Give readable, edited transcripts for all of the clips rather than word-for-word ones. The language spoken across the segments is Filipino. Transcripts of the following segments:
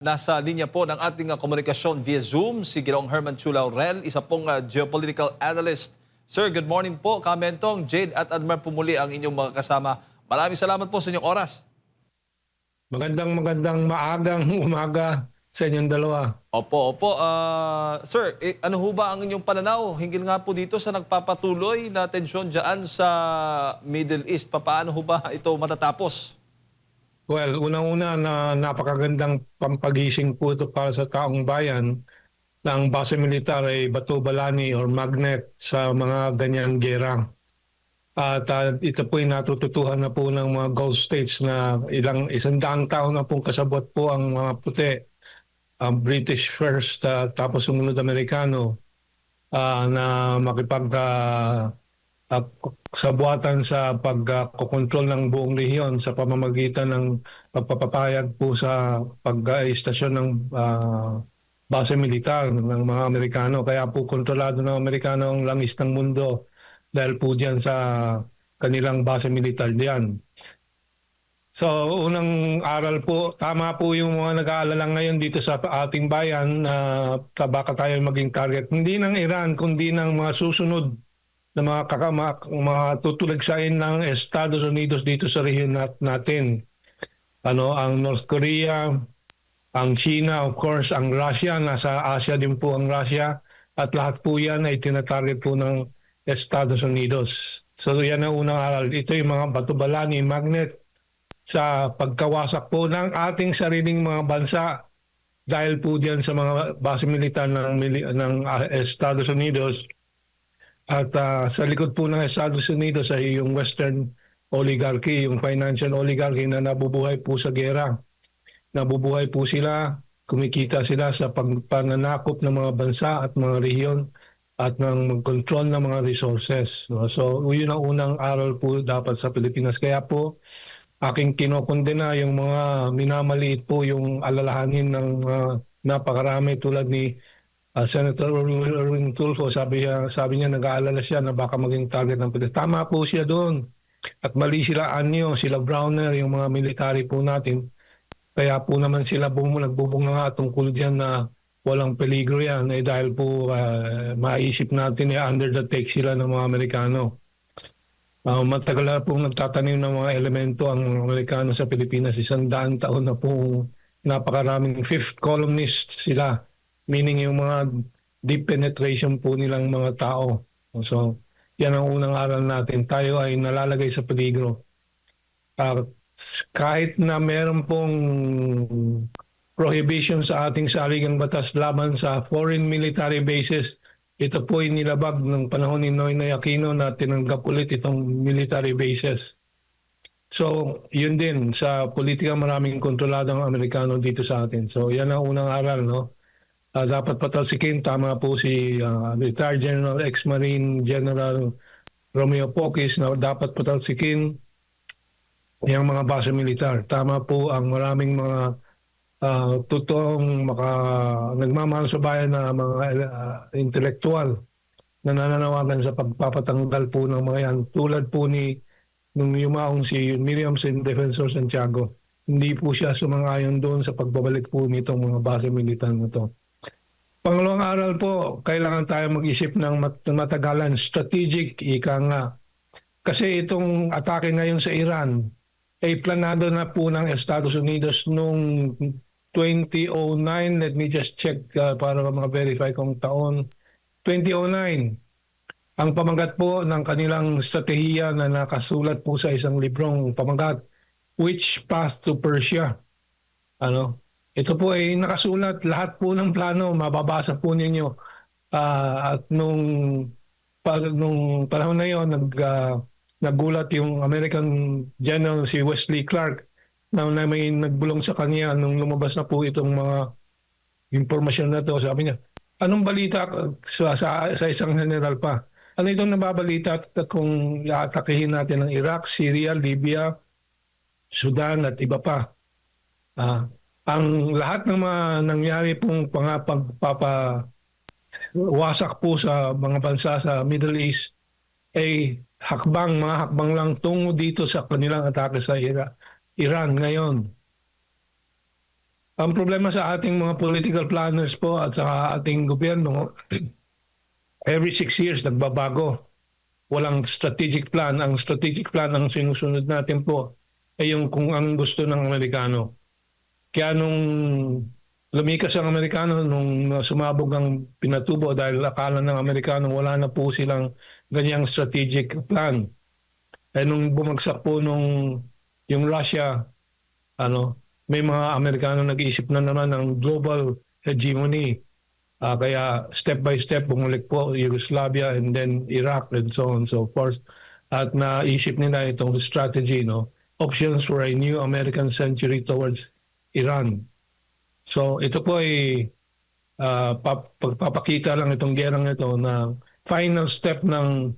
Nasa linya po ng ating komunikasyon via Zoom si Ginoong Herman Chu Laurel, isa pong geopolitical analyst. Sir, good morning po. Kamentong, Jade at Admar Pumuli ang inyong mga kasama. Maraming salamat po sa inyong oras. Magandang maagang umaga sa inyong dalawa. Opo. Sir, ano ho ba ang inyong pananaw? Hinggil nga po dito sa nagpapatuloy na tensyon dyan sa Middle East. Paano ho ba ito matatapos? Well, unang-una na napakagandang pampagising po ito para sa taong bayan na ang base militar ay bato balani or magnet sa mga ganyang gera. At ito po ay natututuhan na po ng mga Gulf states na isandaang taon na pong kasabot po ang mga puti. British first, tapos sumunod Amerikano na sa buhatan sa pagkokontrol ng buong rehiyon sa pamamagitan ng pagpapapayag po sa pag-istasyon ng base militar ng mga Amerikano. Kaya po kontrolado ng Amerikano ang langis ng mundo dahil po diyan sa kanilang base militar diyan. So unang aral po, tama po yung mga nag-aalala ngayon dito sa ating bayan na baka tayo maging target. Hindi ng Iran kundi ng mga susunod na mga tutulagsain ng Estados Unidos dito sa rehiyon natin. Ang North Korea, ang China, of course, ang Russia, nasa Asia din po ang Russia, at lahat po yan ay tinatarget po ng Estados Unidos. So yan ang unang aral. Ito yung mga bato-balani, magnet sa pagkawasak po ng ating sariling mga bansa dahil po diyan sa mga base militar ng Estados Unidos. At sa likod po ng Estados Unidos ay yung Western oligarchy, yung financial oligarchy na nabubuhay po sa gera. Nabubuhay po sila, kumikita sila sa pananakop ng mga bansa at mga rehiyon at ng control ng mga resources. So yun ang unang aral po dapat sa Pilipinas. Kaya po aking kinokondena yung mga minamaliit po yung alalahanin ng napakarami tulad ni Senator Erwin Tulfo. Sabi niya nag-aalala siya na baka maging target ng Pilipinas. Tama po siya doon. At mali sila Anyo, sila Browner, yung mga military po natin. Kaya po naman sila nagbubunga nga tungkol dyan na walang peligro yan dahil po maisip natin under the take sila ng mga Amerikano. Matagal na pong nagtatanim ng mga elemento ang Amerikano sa Pilipinas. 100 taon na pong napakaraming fifth columnist sila. Meaning yung mga deep penetration po nilang mga tao. So, yan ang unang aral natin. Tayo ay nalalagay sa peligro. Kahit na meron pong prohibition sa ating saligang batas laban sa foreign military bases, ito po ay nilabag ng panahon ni Noynoy Aquino na tinanggap ulit itong military bases. So, yun din. Sa politika, maraming kontrolado ang Amerikano dito sa atin. So, yan ang unang aral, no? Dapat patalsikin, tama po si retired General, ex-Marine General Romeo Pocis na dapat patalsikin yung mga base militar. Tama po ang maraming mga totoong nagmamahal sa bayan na mga intelektual na nananawagan sa pagpapatanggal po ng mga yan. Tulad po nung yumaong si Miriam San Defensor Santiago. Hindi po siya sumang-ayon doon sa pagbabalik po nitong mga base militar na ito. Pangalawang aral po, kailangan tayo mag-isip ng matagalan, strategic, ika nga. Kasi itong atake ngayon sa Iran, ay planado na po ng Estados Unidos noong 2009. Let me just check para ma-verify kung taon. 2009. Ang pamagat po ng kanilang strategiya na nakasulat po sa isang librong pamagat, Which Path to Persia? Ito po ay nakasulat, lahat po ng plano, mababasa po ninyo. At nung panahon na yun, nagulat yung American General si Wesley Clark na may nagbulong sa kanya nung lumabas na po itong mga impormasyon na to. Sabi niya, anong balita sa isang general pa? Ano itong nababalita kung iaatakihin natin ng Iraq, Syria, Libya, Sudan at iba pa? Ang lahat ng mga nangyari pong pagpapawasak po sa mga bansa sa Middle East ay mga hakbang lang tungo dito sa kanilang atake sa Iran ngayon. Ang problema sa ating mga political planners po at sa ating gobyerno, every 6 years nagbabago. Walang strategic plan. Ang strategic plan ang sinusunod natin po ay yung kung ang gusto ng Amerikano. Kaya nung lumikas ang Amerikano, nung sumabog ang pinatubo dahil akala ng Amerikano wala na po silang ganyang strategic plan. Eh nung bumagsak po yung Russia, may mga Amerikano nag-iisip na naman ng global hegemony. Kaya step by step bumalik po Yugoslavia and then Iraq and so on and so forth. At naisip nila itong strategy, options for a new American century towards Iran. So ito po ay pagpapakita lang itong gerang ito na final step ng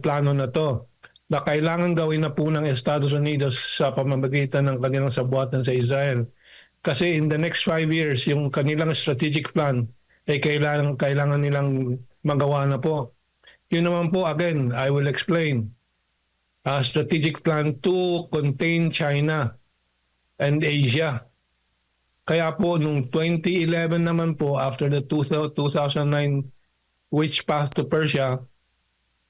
plano na to na kailangan gawin na po ng Estados Unidos sa pamamagitan ng kanilang sabuatan sa Israel. Kasi in the next 5 years, yung kanilang strategic plan ay kailangan nilang magawa na po. Yun naman po, again, I will explain. Strategic plan to contain China and Asia. Kaya po, nung 2011 naman po, after the 2009 witch path to Persia,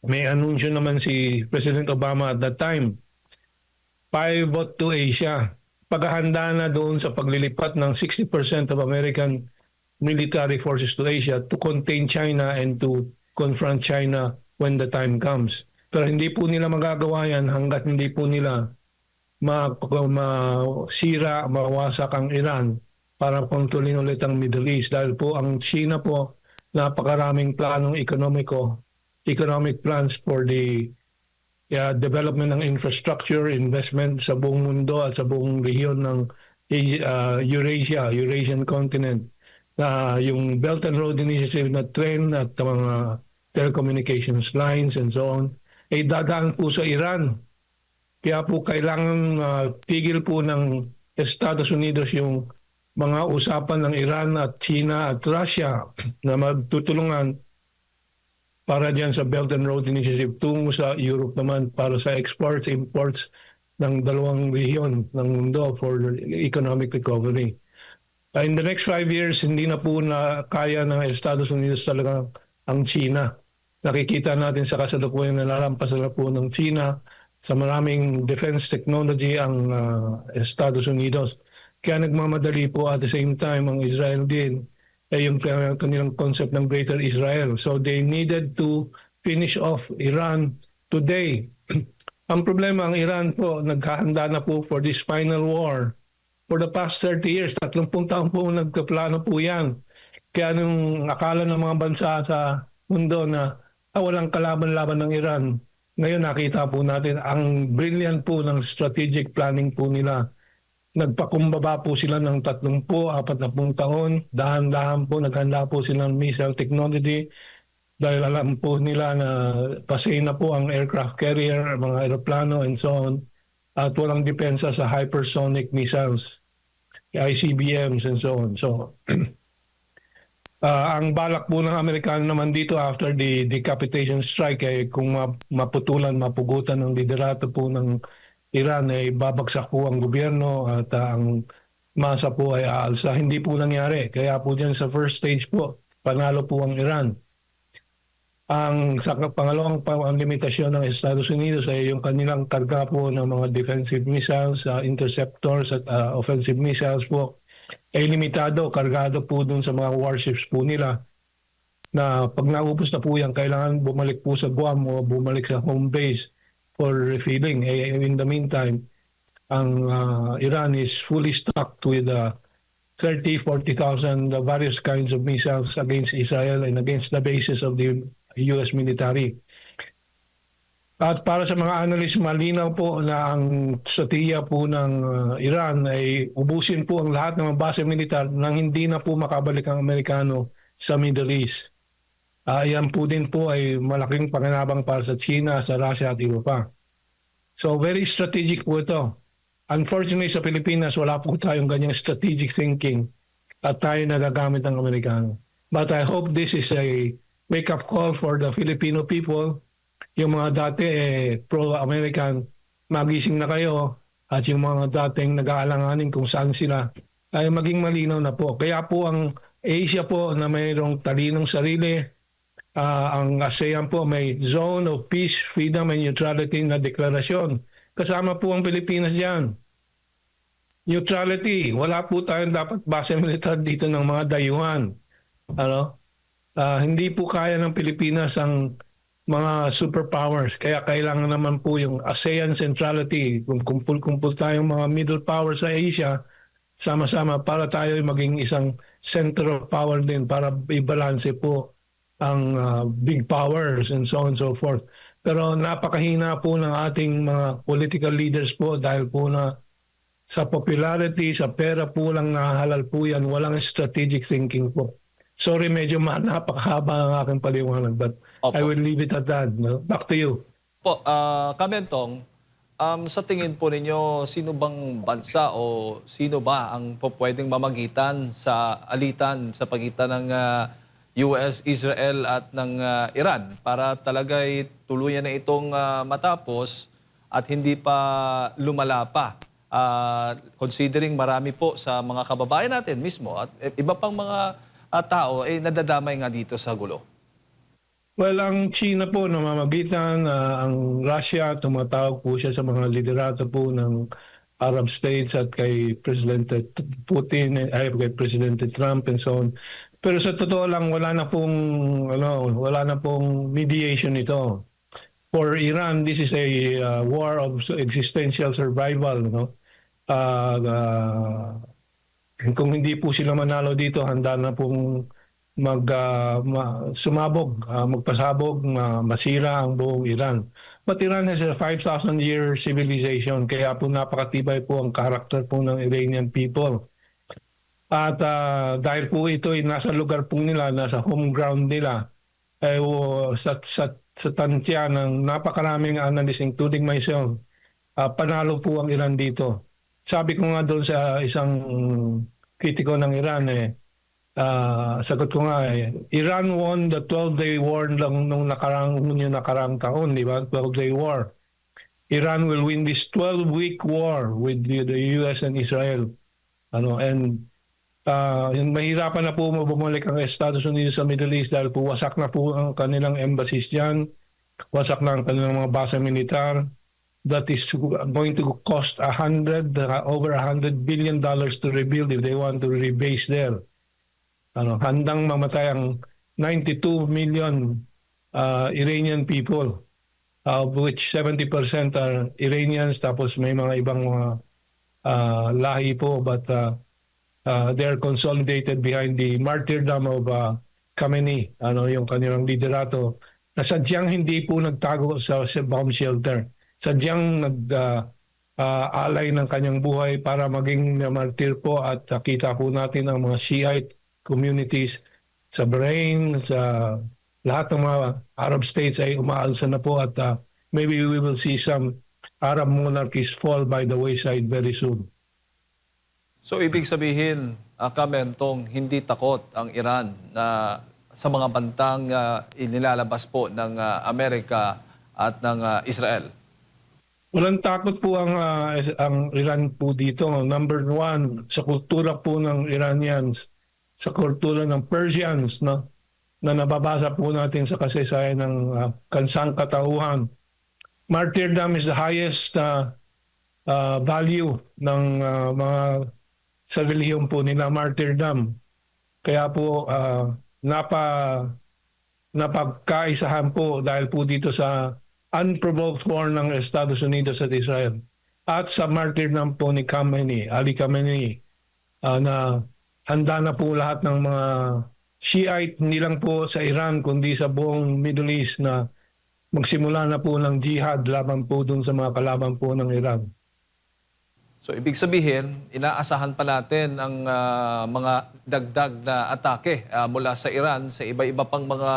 may anunsyo naman si President Obama at that time, pivot to Asia. Paghahanda na doon sa paglilipat ng 60% of American military forces to Asia to contain China and to confront China when the time comes. Pero hindi po nila magagawa yan hanggat hindi po nila masira, mawasak ang Iran para kontrolin ulit ang Middle East. Dahil po ang China po, napakaraming planong economic plans for the development ng infrastructure, investment sa buong mundo at sa buong rehiyon ng Eurasian continent. Yung Belt and Road Initiative na tren at mga telecommunications lines and so on, ay dadaan po sa Iran. Kaya po kailangan tigil po ng Estados Unidos yung mga usapan ng Iran at China at Russia na magtutulungan para diyan sa Belt and Road Initiative tungo sa Europe naman para sa exports, imports ng dalawang rehiyon ng mundo for economic recovery. In the next 5 years, hindi na po na kaya ng Estados Unidos talaga ang China. Nakikita natin sa kasalukuyan na lalampas na po ng China sa maraming defense technology ang Estados Unidos. Kaya nagmamadali po at the same time ang Israel din ay yung kanilang concept ng Greater Israel. So they needed to finish off Iran today. Ang problema, ang Iran po, naghahanda na po for this final war. For the past 30 years, 30 taon po nagkaplano po yan. Kaya nung akala ng mga bansa sa mundo na walang kalaban-laban ng Iran, ngayon nakita po natin ang brilliant po ng strategic planning po nila. Nagpakumbaba po sila ng 30-40 taon. Dahan-dahan po naghanda po sila ng missile technology dahil alam po nila na pasay na po ang aircraft carrier, mga aeroplano and so on. At walang depensa sa hypersonic missiles, ICBMs and so on. So, ang balak po ng Amerikano naman dito after the decapitation strike ay kung maputulan, mapugutan ng liderato po ng Iran ay babagsak po ang gobyerno at ang masa po ay aalsa. Hindi po nangyari. Kaya po dyan sa first stage po, panalo po ang Iran. Sa pangalawang limitasyon ng Estados Unidos ay yung kanilang karga po ng mga defensive missiles, interceptors at offensive missiles po ay limitado, kargado po dun sa mga warships po nila na pag naubos na po yan, kailangan bumalik po sa Guam o bumalik sa home base for refilling. In the meantime, ang Iran is fully stocked with 30,000-40,000 various kinds of missiles against Israel and against the bases of the US military. At para sa mga analyst, malinaw po na ang strategiya po ng Iran ay ubusin po ang lahat ng mga base militar nang hindi na po makabalik ang Amerikano sa Middle East. Yan po din po ay malaking panganabang para sa China, sa Russia at iba pa. So very strategic po ito. Unfortunately sa Pilipinas, wala po tayong ganyang strategic thinking at tayo nagagamit ng Amerikano. But I hope this is a wake-up call for the Filipino people. Yung mga dati pro-American, magising na kayo at yung mga dating nag-aalanganin kung saan sila ay maging malinaw na po. Kaya po ang Asia po na mayroong talinong sarili, ang ASEAN po may Zone of Peace, Freedom and Neutrality na deklarasyon. Kasama po ang Pilipinas diyan. Neutrality, wala po tayong dapat base militar dito ng mga dayuhan. Ano? Hindi po kaya ng Pilipinas ang mga superpowers. Kaya kailangan naman po yung ASEAN centrality. Kung kumpul-kumpul tayong mga middle powers sa Asia, sama-sama para tayo maging isang center of power din para i-balance po ang big powers and so on and so forth. Pero napakahina po ng ating mga political leaders po dahil po na sa popularity, sa pera po lang nahalal po yan. Walang strategic thinking po. Sorry, medyo napakahaba ang aking paliwanag, but I Opo. will leave it at that. No? Back to you. Po, Kamentong, sa tingin po ninyo, sino bang bansa o sino ba ang pwedeng mamagitan sa alitan sa pagitan ng US, Israel at ng Iran para talaga'y tuluyan na itong matapos at hindi pa lumala pa? Considering marami po sa mga kababayan natin mismo at iba pang mga tao ay nadadamay nga dito sa gulo. Well, ang China po namamagitan, ang Russia, tumatawag po siya sa mga liderato po ng Arab states at kay Presidente Putin, ay kay Presidente Trump and so on. Pero sa totoo lang, wala na pong mediation ito. For Iran, this is a war of existential survival. No? Kung hindi po sila manalo dito, handa na pong sumabog, magpasabog, masira ang buong Iran. But Iran has a 5,000-year civilization, kaya po napakatibay po ang karakter po ng Iranian people. At dahil po ito ay nasa lugar po nila, nasa home ground nila, sa tansya ng napakaraming analyst, including myself, panalo po ang Iran dito. Sabi ko nga doon sa isang kritiko ng Iran, sagot ko nga, Iran won the 12-day war nung nakarang taon, di ba? 12-day war. Iran will win this 12-week war with the US and Israel. Mahirapan na po bumalik ang Estados Unidos sa Middle East dahil po wasak na po ang kanilang embassies dyan, wasak na ang kanilang mga base militar. That is going to cost over $100 billion to rebuild if they want to rebase there. Handang mamatay ang 92 million Iranian people, of which 70% are Iranians, tapos may mga ibang mga lahi po, but they're consolidated behind the martyrdom of Khamenei, yung kanilang liderato, na sadyang hindi po nagtago sa bomb shelter. Sadyang nag-alay ng kanyang buhay para maging martir po at kita po natin ang mga Shiite communities sa Bahrain, sa lahat ng mga Arab states ay umaalsa na po at maybe we will see some Arab monarchies fall by the wayside very soon. So ibig sabihin, Kamentong, hindi takot ang Iran na sa mga bantang inilalabas po ng Amerika at ng Israel? Walang takot po ang Iran po dito. Number one, sa kultura po ng Iranians, sa kultura ng Persians, no, na nababasa po natin sa kasaysayan ng kansang katauhan. Martyrdom is the highest value ng mga sa relihiyon po nila, martyrdom. Kaya po napagkaisahan po dahil po dito sa unprovoked war ng Estados Unidos at Israel at sa martyrdom po ni Ali Khamenei, na handa na po lahat ng mga Shiite, hindi lang po sa Iran kundi sa buong Middle East, na magsimula na po ng jihad laban po dun sa mga kalaban po ng Iran. So ibig sabihin, inaasahan pa natin ang mga dagdag na atake mula sa Iran sa iba-iba pang mga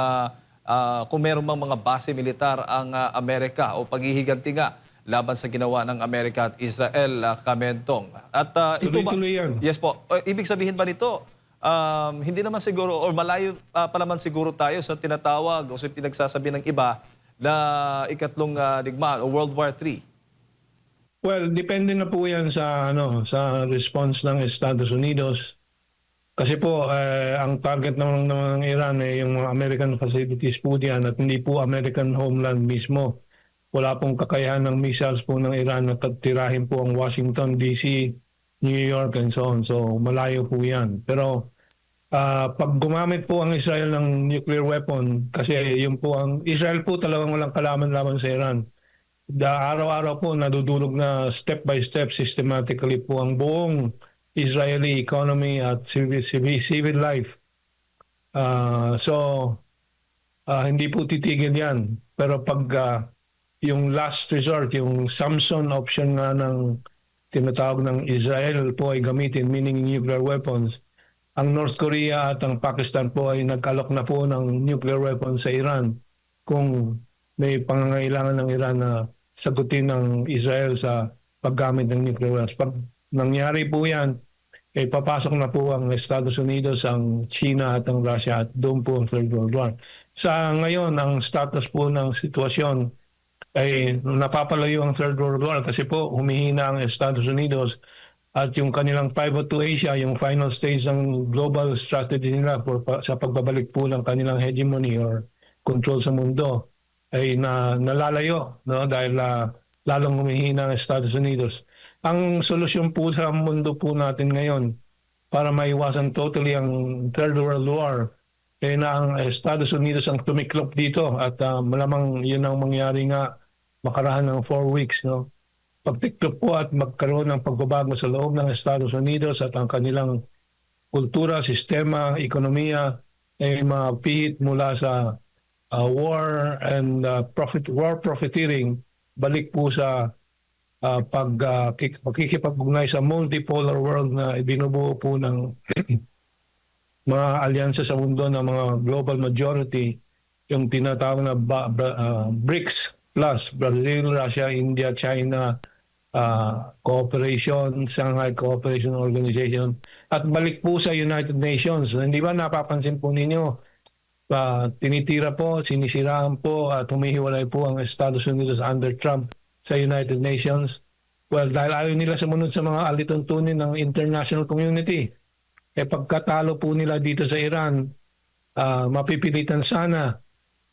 kung meron mang mga base militar ang Amerika o paghihiganti nga laban sa ginawa ng Amerika at Israel, Kamentong. At ito ba? Tuloy-tuloy yan. Yes po. Ibig sabihin ba nito, hindi naman siguro or malayo pa naman siguro tayo sa tinatawag o sa pinagsasabi ng iba na ikatlong digmaan o World War III? Well, depende na po 'yan sa sa response ng Estados Unidos. Kasi po ang target naman ng Iran yung mga American facilities po diyan at hindi po American homeland mismo. Wala pong kakayahan ng missiles po ng Iran na tirahin po ang Washington DC, New York and so on. So malayo po 'yan. Pero pag gumamit po ang Israel ng nuclear weapon, kasi yung po ang Israel po talagang walang kalaman-laman sa Iran. Araw-araw po nadudulog na step by step systematically po ang buong Israeli economy at civil life. So hindi po titigil yan. Pero pag yung last resort, yung Samson option nga ng tinatawag ng Israel po ay gamitin, meaning nuclear weapons, ang North Korea at ang Pakistan po ay nag-alok na po ng nuclear weapons sa Iran kung may pangangailangan ng Iran na sagutin ng Israel sa paggamit ng nuclear weapons. Pag nangyari po yan, papasok na po ang Estados Unidos, ang China at ang Russia at doon po ang Third World War. Sa ngayon, ang status po ng sitwasyon ay napapalayo ang Third World War kasi po humihina ang Estados Unidos at yung kanilang pivot to Asia, yung final stage ng global strategy nila sa pagbabalik po ng kanilang hegemony or control sa mundo ay nalalayo, no? Dahil lalong humihina ang Estados Unidos. Ang solusyon po sa mundo po natin ngayon para maiwasan totally ang Third World War na ang Estados Unidos ang tumiklop dito at malamang yun ang mangyari nga makaraan ng 4 weeks, no? Pagtiklop po at magkaroon ng pagbabago sa loob ng Estados Unidos at ang kanilang kultura, sistema, ekonomiya ay mapihit mula sa war and war profiteering, balik po sa pagkikipag-ugnay sa multipolar world na ibinubuo po ng mga alyansa sa mundo ng mga global majority, yung tinatawag na BRICS plus, Brazil, Russia, India, China, Cooperation, Shanghai Cooperation Organization, at balik po sa United Nations. Hindi ba napapansin po ninyo, tinitira po, sinisiraan po at humihiwalay po ang Estados Unidos under Trump sa United Nations? Well, dahil ayaw nila sumunod sa mga alituntunin ng international community. Pagkatalo po nila dito sa Iran, mapipilitan sana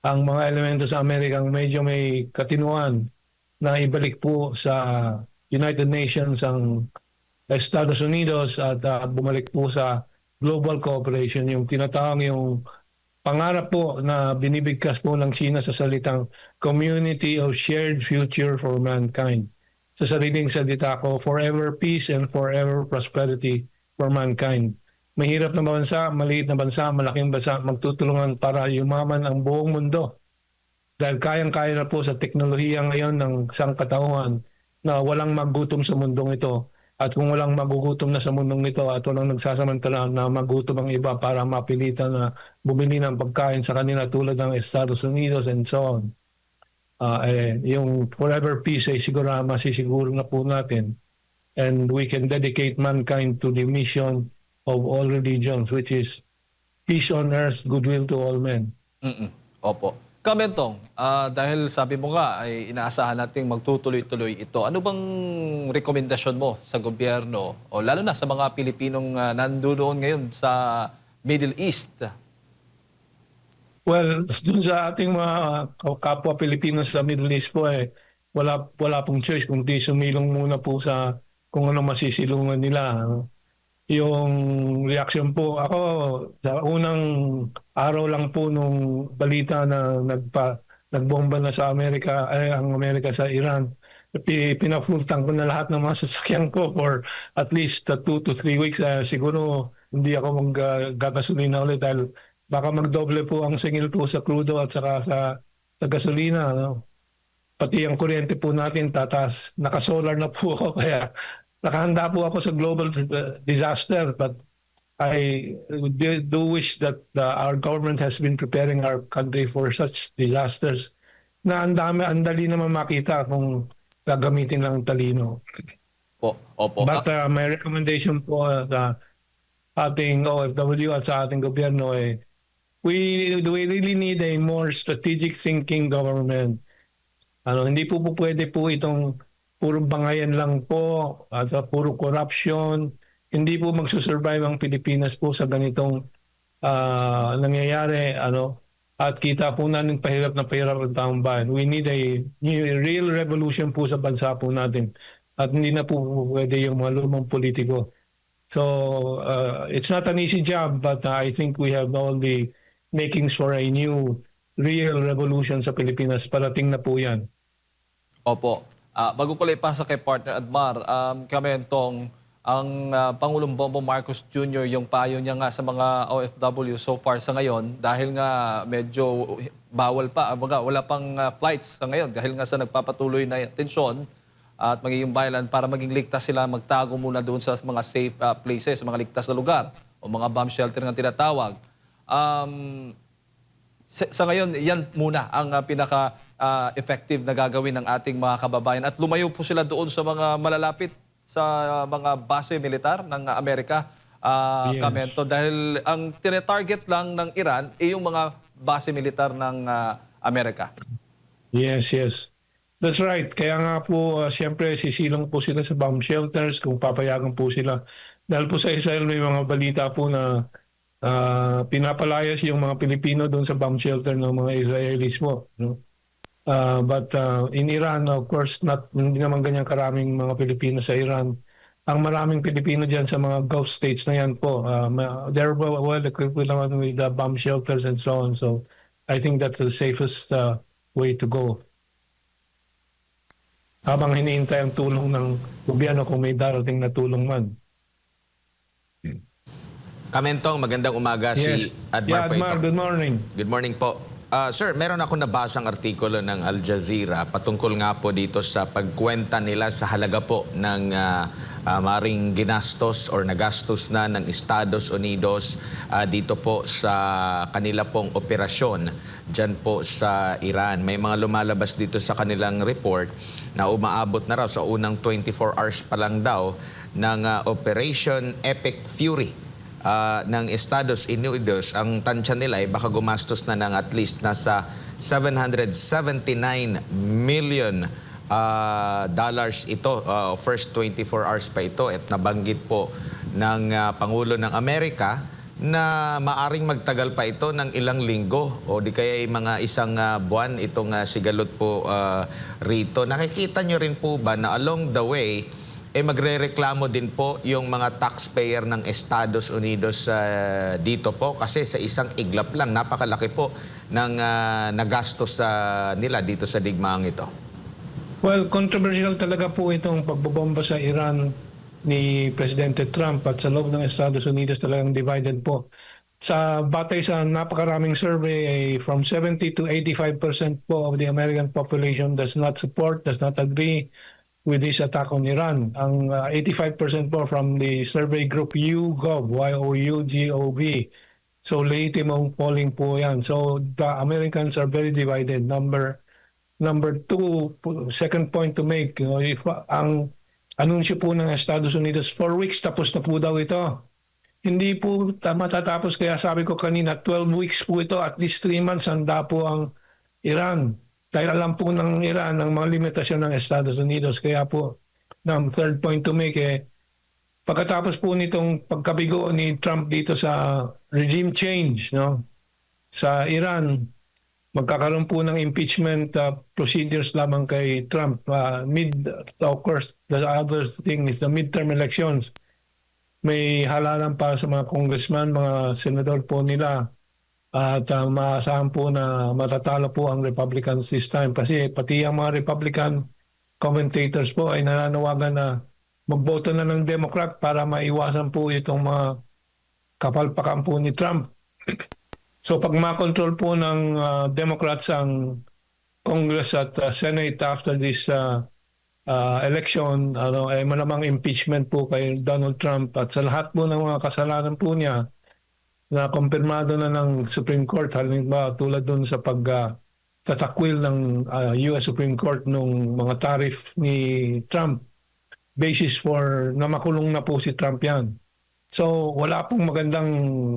ang mga elemento sa Amerika ang medyo may katinuan na ibalik po sa United Nations ang Estados Unidos at bumalik po sa global cooperation, yung tinatawag yung pangarap po na binibigkas po ng China sa salitang Community of Shared Future for Mankind. Sa sariling salita ko, forever peace and forever prosperity for mankind. Mahirap na bansa, maliit na bansa, malaking bansa, magtutulungan para yumaman ang buong mundo. Dahil kayang-kaya na po sa teknolohiya ngayon ng sangkatauhan na walang magutom sa mundong ito. At kung walang magugutom na sa mundong ito at walang nagsasamantala na magutom ang iba para mapilitan na bumili ng pagkain sa kanila tulad ng Estados Unidos and so on. Yung forever peace ay siguro masisiguro na po natin. And we can dedicate mankind to the mission of all religions, which is peace on earth, goodwill to all men. Opo. Kamentong, dahil sabi mo nga ay inaasahan nating magtutuloy-tuloy ito, ano bang rekomendasyon mo sa gobyerno o lalo na sa mga Pilipinong nandoon ngayon sa Middle East? Well, dun sa ating mga kapwa Pilipinos sa Middle East po wala pong choice kundi sumilong muna po sa kung ano masisilungan nila. Yung reaction po, ako sa unang araw lang po nung balita na nagbomba na sa Amerika, ang Amerika sa Iran, pinapultang ko na lahat ng mga sasakyan ko for at least 2 to 3 weeks. Siguro hindi ako mag-gasolina ulit dahil baka magdoble po ang singil po sa crudo at saka sa gasolina. No? Pati ang kuryente po natin tataas. Naka-solar na po ako kaya nakahanda po ako sa global disaster, but I do wish that our government has been preparing our country for such disasters na ang dali naman makita kung gagamitin lang talino. Opo. But my recommendation po sa ating OFW at sa ating gobyerno we really need a more strategic thinking government. Hindi po pwede po itong puro bangayan lang po at puro corruption. Hindi po magsusurvive ang Pilipinas po sa ganitong nangyayari, ano, at kita po natin pahirap na pahirap ang taong bayan. We need a real revolution po sa bansa po natin. At hindi na po pwede yung mga lumang politiko. So it's not an easy job, but I think we have all the makings for a new real revolution sa Pilipinas. Parating na po yan. Opo. Bago ko lang ipasa kay partner Admar, Kamentong, ang Pangulong Bongbong Marcos Jr., yung payo niya nga sa mga OFW so far sa ngayon, dahil nga medyo bawal pa, wala pang flights sa ngayon, dahil nga sa nagpapatuloy na tensyon at magiging violent, para maging ligtas sila, magtago muna doon sa mga safe places, mga ligtas na lugar, o mga bomb shelter nga tinatawag. Sa ngayon, yan muna ang pinaka-effective na gagawin ng ating mga kababayan. At lumayo po sila doon sa mga malalapit sa mga base militar ng Amerika, Yes. Kamento. Dahil ang tine-target lang ng Iran ay yung mga base militar ng Amerika. Yes, yes. That's right. Kaya nga po, siyempre, sisilong po sila sa bomb shelters kung papayagan po sila. Dahil po sa Israel may mga balita po na pinapalayas yung mga Pilipino doon sa bomb shelter ng mga Israelis po. No? But in Iran, of course, hindi naman ganyan karaming mga Pilipino sa Iran. Ang maraming Pilipino dyan sa mga Gulf states na yan po, they're well equipped with the bomb shelters and so on. So I think that's the safest way to go. Habang hinihintay ang tulong ng gobyerno kung may darating na tulong man. Kamentong, magandang umaga. Yes. Si Admar po Admar, ito. good morning. Good morning po. Sir, meron ako nabasang artikulo ng Al Jazeera patungkol nga po dito sa pagkwenta nila sa halaga po ng maring ginastos or nagastos na ng Estados Unidos dito po sa kanila pong operasyon dyan po sa Iran. May mga lumalabas dito sa kanilang report na umaabot na raw sa unang 24 hours pa lang daw ng Operation Epic Fury ng Estados Unidos. Ang tansya nila ay baka gumastos na ng at least nasa $779 million dollars ito. First 24 hours pa ito at nabanggit po ng Pangulo ng Amerika na maaring magtagal pa ito ng ilang linggo o di kaya mga isang buwan itong sigalot po rito. Nakikita nyo rin po ba na along the way magrereklamo din po yung mga taxpayer ng Estados Unidos dito po kasi sa isang iglap lang napakalaki po ng nagastos nila dito sa digmaang ito. Well, controversial talaga po itong pagbobomba sa Iran ni Presidente Trump at sa loob ng Estados Unidos talagang divided po. Batay sa napakaraming survey, from 70 to 85% po of the American population does not agree with this attack on Iran. Ang 85% po from the survey group YouGov, Y-O-U-G-O-V. So late mong polling po yan. So the Americans are very divided. Number two, second point to make, if ang anunsyo po ng Estados Unidos, 4 weeks tapos na po daw ito. Hindi po matatapos, kaya sabi ko kanina, 12 weeks po ito, at least 3 months handa po ang Iran. Dahil alam po ng Iran ang mga limitasyon ng Estados Unidos. Kaya po, third point to make, pagkatapos po nitong pagkabigo ni Trump dito sa regime change, no, sa Iran, magkakaroon po ng impeachment procedures lamang kay Trump. Of course, the other thing is the midterm elections. May halalan para sa mga congressman, mga senador po nila. At maasahan po na matatalo po ang Republicans this time kasi pati ang mga Republican commentators po ay nananawagan na magboto na ng Democrat para maiwasan po itong mga kapalpakan po ni Trump. So pag makontrol po ng Democrats ang Congress at Senate after this election, malamang impeachment po kay Donald Trump at sa lahat po ng mga kasalanan po niya na kumpirmado na ng Supreme Court, halimbawa tulad doon sa pagtatakwil ng US Supreme Court nung mga tariff ni Trump, basis for na makulong na po si Trump yan. So wala pong magandang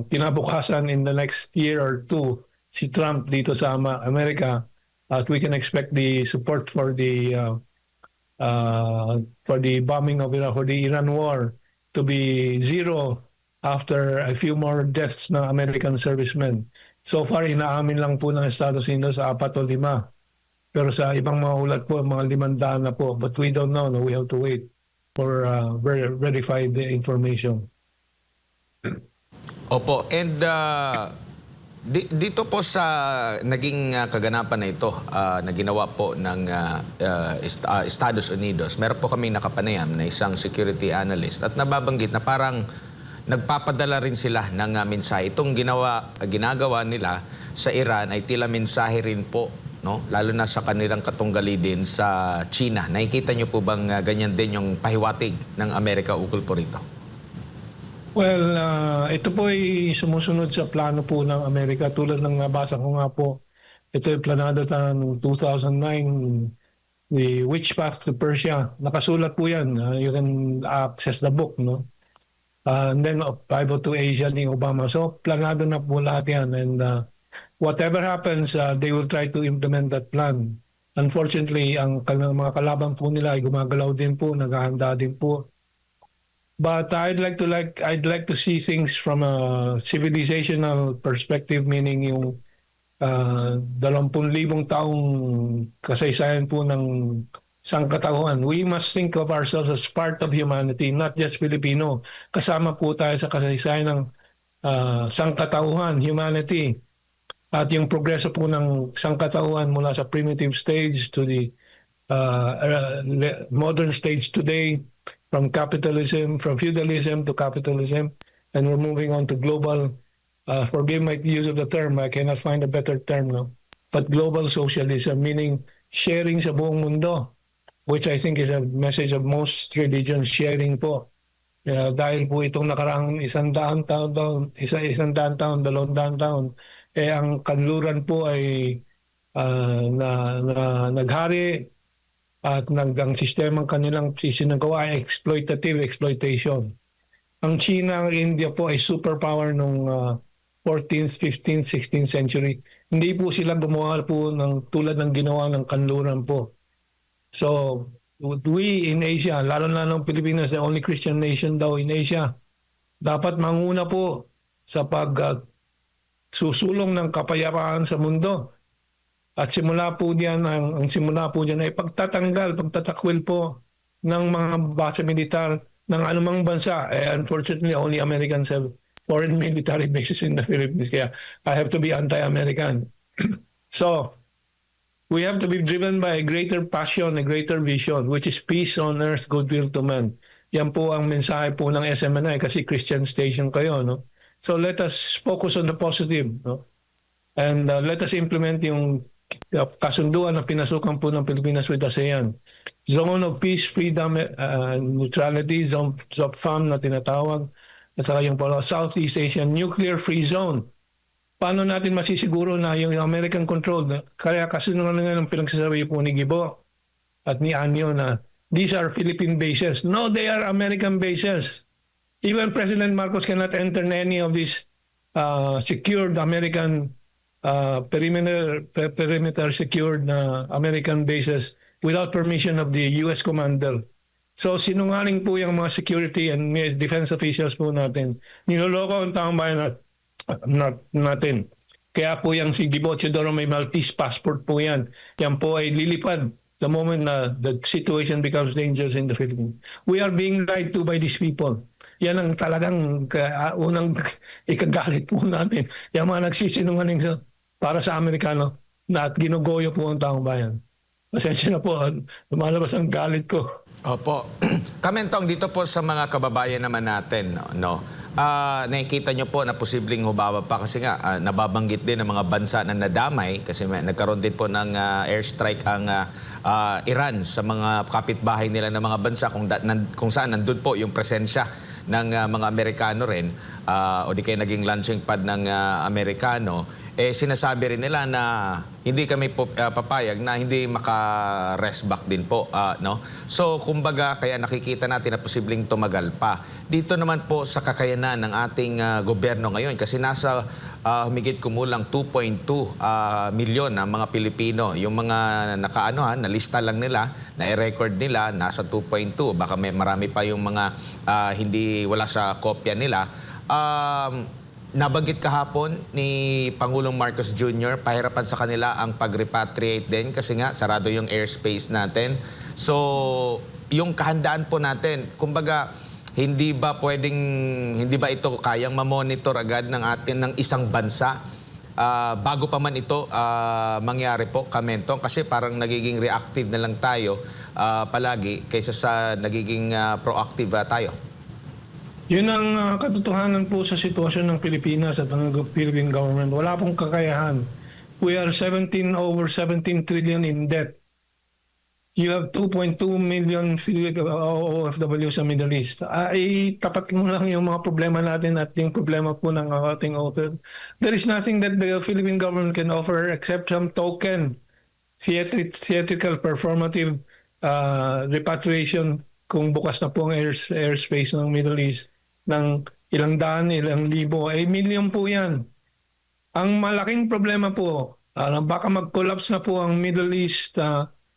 kinabukasan in the next year or two si Trump dito sa Amerika, at we can expect the support for the for the bombing of Iraq, for the Iran war, to be zero after a few more deaths ng American servicemen. So far, inaamin lang po ng Estados Unidos sa 4 o 5. Pero sa ibang mga ulat po, mga 500 na po. But we don't know. No? We have to wait for verified information. Opo, and dito po sa naging kaganapan na ito na ginawa po ng Estados Unidos, meron po kaming nakapanayam na isang security analyst at nababanggit na parang nagpapadala rin sila ng mensahe. Itong ginagawa nila sa Iran ay tila mensahe rin po, no? Lalo na sa kanilang katunggali din sa China. Nakikita niyo po bang ganyan din yung pahiwatig ng Amerika ukol po rito? Well, ito po ay sumusunod sa plano po ng Amerika. Tulad ng nabasa ko nga po, ito ay planado noong 2009, the Witch Path to Persia. Nakasulat po yan. You can access the book, no? And then pivot to Asia ni Obama. So, planado na po lahat yan. And whatever happens, they will try to implement that plan. Unfortunately, ang mga kalaban po nila ay gumagalaw din po, naghahanda din po. But I'd like to see things from a civilizational perspective, meaning yung 20,000 taong kasaysayan po ng sangkatauhan. We must think of ourselves as part of humanity, not just Filipino. Kasama po tayo sa kasaysayan ng sangkatauhan, humanity. At yung progreso po ng sangkatauhan mula sa primitive stage to the modern stage today, from capitalism, from feudalism to capitalism, and we're moving on to global, forgive my use of the term, I cannot find a better term now, but global socialism, meaning sharing sa buong mundo, which I think is a message of most religions, sharing po. Dahil po itong nakaraang 100 taon, 200 taon, ang kanluran po ay naghari at ang sistemang kanilang isinagawa ay exploitation. Ang China, ang India po ay superpower nung 14th, 15th, 16th century. Hindi po sila gumawa po ng tulad ng ginawa ng kanluran po. So, we in Asia, lalo na ng Pilipinas, the only Christian nation daw in Asia, dapat manguna po sa susulong ng kapayapaan sa mundo. At simula po diyan, ang simula po diyan ay pagtatakwil po ng mga base militar ng anumang bansa. Unfortunately, only Americans have foreign military bases in the Philippines. Kaya I have to be anti-American. So, we have to be driven by a greater passion, a greater vision, which is peace on earth, goodwill to men. Yan po ang mensahe po ng SMNI kasi Christian station kayo, no? So let us focus on the positive, no? And let us implement yung kasunduan na pinasukan po ng Pilipinas with ASEAN. Zone of peace, freedom, neutrality, zone of FAM na tinatawag, at saka yung Southeast Asian nuclear-free zone. Paano natin masisiguro na yung American control? Kaya kasunduan nga ng pinagsasabi po ni Gibo at ni Anyo na these are Philippine bases. No, they are American bases. Even President Marcos cannot enter any of these secured American perimeter secured na American bases without permission of the U.S. commander. So sinungaling po yung mga security and defense officials po natin. Niloloko ang taong bayan natin. Kaya po yung si Gibo Teodoro may Maltese passport po yan. Yan po ay lilipad the moment na the situation becomes dangerous in the Philippines. We are being lied to by these people. Yan ang talagang unang ikagalit po natin. Yung mga nagsisinungaling para sa Amerikano na at ginugoyo po ang taong bayan. Pasensya na po, lumalabas ang galit ko. Opo. Kamentong dito po sa mga kababayan naman natin, no? Nakikita nyo po na posibleng hubawa pa kasi nga nababanggit din ng mga bansa na nadamay kasi nagkaroon din po ng airstrike ang Iran sa mga kapitbahay nila ng mga bansa kung saan nandun po yung presensya ng mga Amerikano rin o di kaya naging launching pad ng Amerikano, sinasabi rin nila na hindi kami papayag na hindi maka-rest back din po. No? So, kumbaga, kaya nakikita natin na posibleng tumagal pa. Dito naman po sa kakayanan ng ating gobyerno ngayon, kasi nasa humigit kumulang 2.2 milyon ang mga Pilipino. Yung mga nalista lang nila, na-record nila, nasa 2.2. Baka marami pa yung mga wala sa kopya nila. Nabanggit kahapon ni Pangulong Marcos Jr., pahirapan sa kanila ang pag-repatriate din kasi nga sarado yung airspace natin. So, yung kahandaan po natin, kumbaga, hindi ba ito kayang ma-monitor agad ng isang bansa bago pa man ito mangyari po, Kamentong? Kasi parang nagiging reactive na lang tayo palagi kaysa sa nagiging proactive tayo. Yun ang katotohanan po sa sitwasyon ng Pilipinas at ng Philippine government. Wala pong kakayahan. We are over 17 trillion in debt. You have 2.2 million OFW sa Middle East. Tapat mo lang yung mga problema natin at yung problema po ng ating OFW. There is nothing that the Philippine government can offer except some token theatrical performative repatriation kung bukas na po ang airspace ng Middle East ng ilang daan, ilang libo, milyon po yan. Ang malaking problema po, baka mag-collapse na po ang Middle East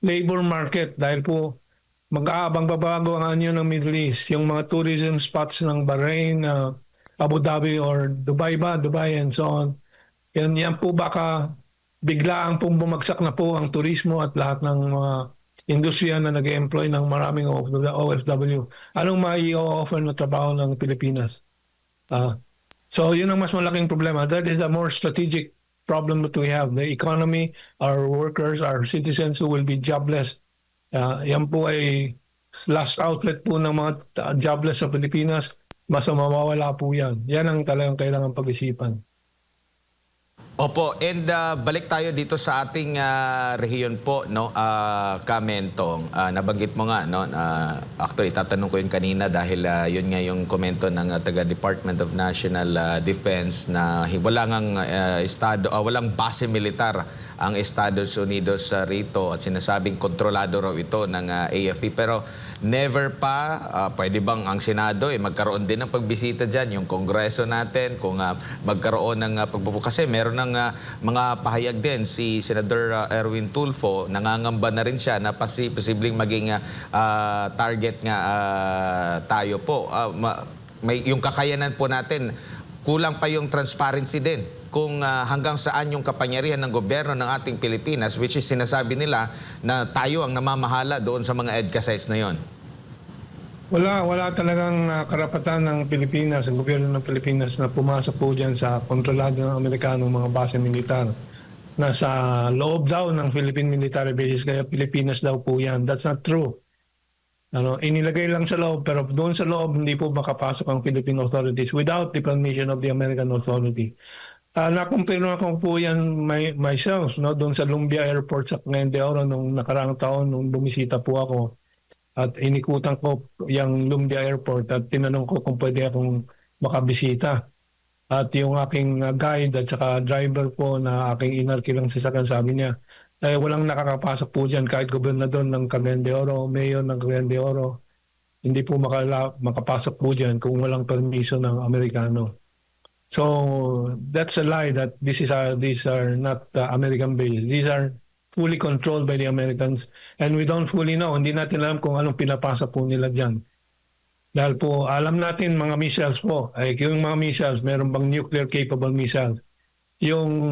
labor market dahil po mag-aabang babago ang anyo ng Middle East. Yung mga tourism spots ng Bahrain, Abu Dhabi or Dubai and so on. Yan po baka biglaan pong bumagsak na po ang turismo at lahat ng mga industriya na nag-employ ng maraming OFW. Anong mai-offer na trabaho ng Pilipinas? So yun ang mas malaking problema. That is the more strategic problem that we have. The economy, our workers, our citizens who will be jobless. Yan po ay last outlet po ng mga jobless sa Pilipinas. Mas mawawala po yan. Yan ang talagang kailangan pag-isipan. Opo, and balik tayo dito sa ating rehiyon po, no, Kamentong. Nabanggit mo nga, no, actually tatanong ko yun kanina dahil yun nga yung komento ng taga Department of National Defense na walang base militar ang Estados Unidos rito at sinasabing kontrolado raw ito ng AFP. Pero never pa, pwede bang ang Senado magkaroon din ng pagbisita dyan, yung Kongreso natin, kung magkaroon ng kasi meron ng mga pahayag din si Senator Erwin Tulfo, nangangamba na rin siya na posibleng maging target nga tayo po. Yung kakayanan po natin, kulang pa yung transparency din kung hanggang saan yung kapangyarihan ng gobyerno ng ating Pilipinas, which is sinasabi nila na tayo ang namamahala doon sa mga EDCA sites na yon. Wala talagang karapatan ng Pilipinas, ang gobyerno ng Pilipinas na pumasok po dyan sa kontrolado ng Amerikanong mga base militar. Nasa loob daw ng Philippine military bases, kaya Pilipinas daw po yan. That's not true. Inilagay lang sa loob, pero doon sa loob hindi po makapasok ang Philippine authorities without the permission of the American authority. Nakumpirma ko po yan myself, no? Doon sa Lumbia Airport sa Cagayan de Oro nung nakaraang taon nung bumisita po ako. At inikutan ko yung Lumbia Airport at tinanong ko kung pwede akong makabisita. At yung aking guide at saka driver po na aking inarkilang sasakyan, sabi niya, walang nakakapasok po dyan kahit gobernador ng Cagayan de Oro, mayor ng Cagayan de Oro. Hindi po makapasok po dyan kung walang permiso ng Amerikano. So that's a lie that these are not American bases. These are fully controlled by the Americans and we don't fully know. Hindi natin alam kung anong pinapasa po nila dyan. Dahil po alam natin mga missiles po, yung mga missiles, meron bang nuclear capable missiles? Yung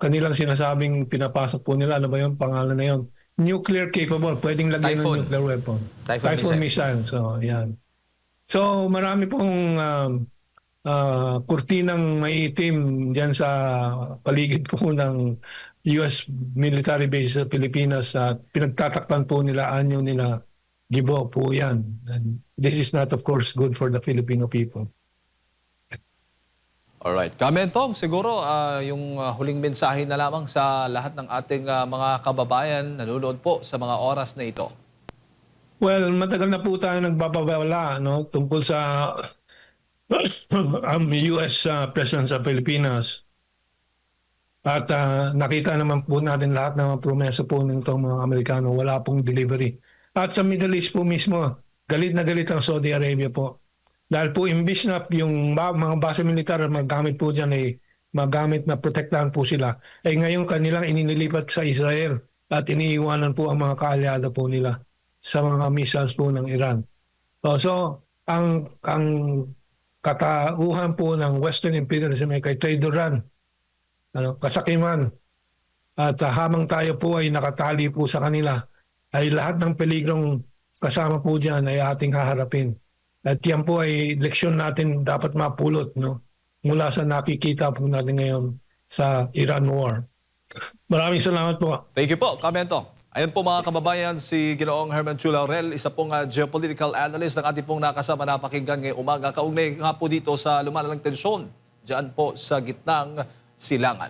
kanilang sinasabing pinapasok po nila, ano ba yung pangalan na yun? Nuclear capable, pwedeng lagyan ng nuclear weapon. Typhoon missile. So, yan. So marami pong kurtinang maiitim dyan sa paligid po ng US military base sa Pilipinas at pinagtatakpan po nila, anyo nila, gibo po yan. And this is not of course good for the Filipino people. Alright. Kamentong, siguro yung huling mensahe na lamang sa lahat ng ating mga kababayan nanonood po sa mga oras na ito. Well, matagal na po tayo nagbabawala, no, tungkol sa US presence sa Pilipinas. At nakita naman po natin lahat ng mga promesa po ng itong mga Amerikano, wala pong delivery. At sa Middle East po mismo, galit na galit ang Saudi Arabia po. Dahil po imbis na yung mga base militar magamit po dyan magamit na protektahan po sila, ay ngayon kanilang ininilipat sa Israel at iniiwanan po ang mga kaalyado po nila sa mga missiles po ng Iran. So ang katauhan po ng Western imperialism ay kay Trade Duran, kasakiman. At habang tayo po ay nakatali po sa kanila, ay lahat ng peligrong kasama po dyan ay ating haharapin. At yan po ay leksyon natin dapat mapulot, no? Mula sa nakikita po natin ngayon sa Iran War. Maraming salamat po. Thank you po, Kamentong. Ayan po mga kababayan, si Ginoong Herman Chu Laurel, isa pong geopolitical analyst ng ating pong nakasama na pakinggan ngayong umaga. Kaugnay nga po dito sa lumalalang tensyon, dyan po sa gitnang silangan.